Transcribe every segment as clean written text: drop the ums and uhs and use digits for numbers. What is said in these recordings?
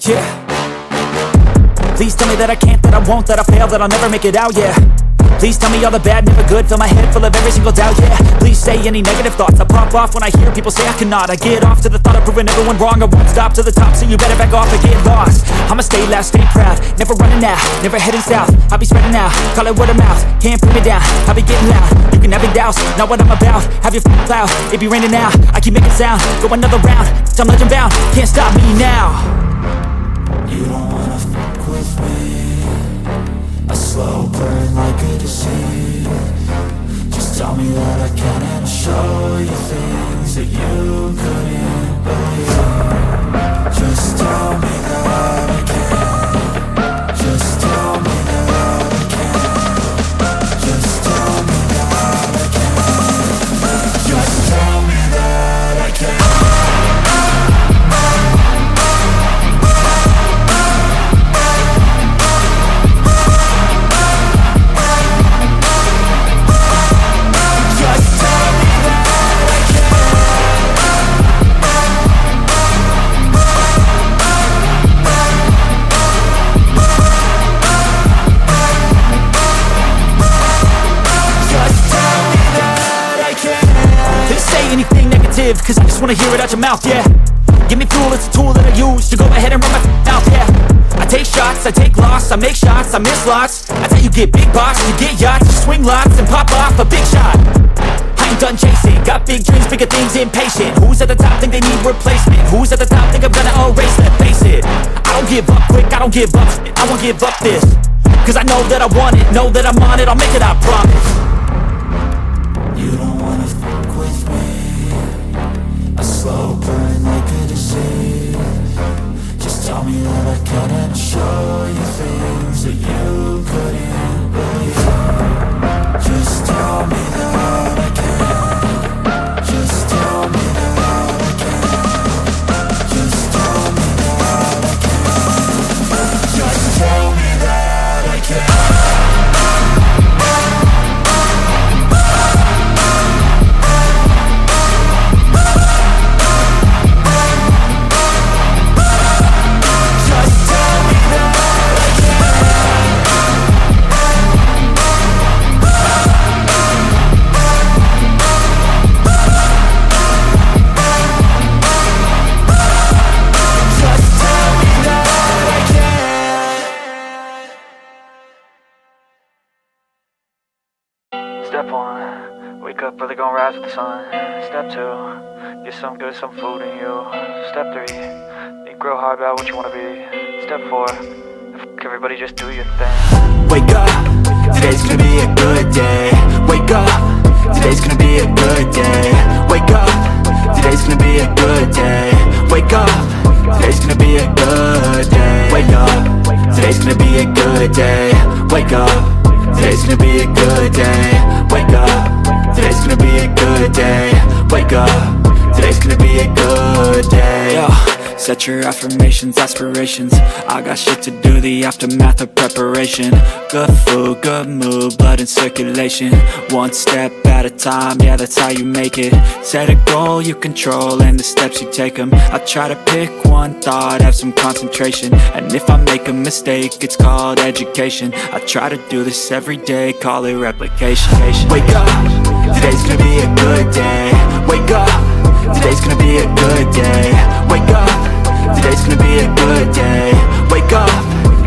Yeah. Please tell me that I can't, that I won't, that I fail, that I'll never make it out, yeah. Please tell me all the bad, never good, fill my head full of every single doubt, yeah. Please say any negative thoughts, I pop off when I hear people say I cannot. I get off to the thought of proving everyone wrong, I won't stop to the top, so you better back off and get lost. I'ma stay loud, stay proud, never running out, never heading south. I'll be spreading out, call it word of mouth, can't put me down, I'll be getting loud. You can have your doubts, not what I'm about, have your cloud, it be raining now. I keep making sound, go another round, I'm legend bound, can't stop me now. You don't wanna fuck with me, a slow burn like a disease. Just tell me that I can and I'll show you things that you couldn't believe. Just tell me that I can. Just tell me that I can. Just tell me that I can. Just tell me that I can. Cause I just wanna hear it out your mouth, yeah. Give me fuel, it's a tool that I use to go ahead and run my mouth, yeah. I take shots, I take loss, I make shots, I miss lots. That's how you get big box, you get yachts, you swing lots and pop off a big shot. I ain't done chasing, got big dreams, bigger things, impatient. Who's at the top think they need replacement? Who's at the top think I'm gonna erase, let's face it. I don't give up quick, I don't give up shit, I won't give up this. Cause I know that I want it, know that I'm on it, I'll make it, I promise. You don't wanna fuck with me, a slow burn like a disease. Just tell me that I can and I'll show you things that you couldn't believe. Just tell me that I can. Just tell me that I can. Just tell me that I can. Just tell me that I can. Step 1, wake up early, gon' rise with the sun. Step 2, get some good, some food in you. Step 3, think real hard about what you wanna be. Step 4, everybody just do your thing. Wake up, today's gonna be a good day. Wake up, today's gonna be a good day. Wake up, today's gonna be a good day. Wake up, today's gonna be a good day. Wake up, today's gonna be a good day. Wake up, today's gonna be a good day. Wake up, today's gonna be a good day. Wake up, today's gonna be a good day. Yo, set your affirmations, aspirations. I got shit to do, the aftermath of preparation. Good food, good mood, blood in circulation. One step at a time, yeah, that's how you make it. Set a goal you control and the steps you take them. I try to pick one thought, have some concentration. And if I make a mistake, it's called education. I try to do this every day, call it replication. Wake up, today's gonna be a good day. Wake up, today's gonna be a good day. Wake up, today's gonna be a good day. Wake up,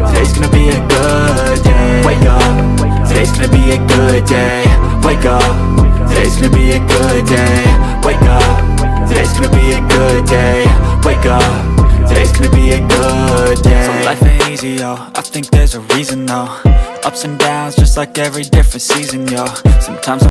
today's gonna be a good day. Wake up, today's gonna be a good day. Wake up, today's gonna be a good day. Wake up, today's gonna be a good day. Wake up, today's gonna be a good day. So life ain't easy, yo, I think there's a reason though. Ups and downs, just like every different season, yo. Sometimes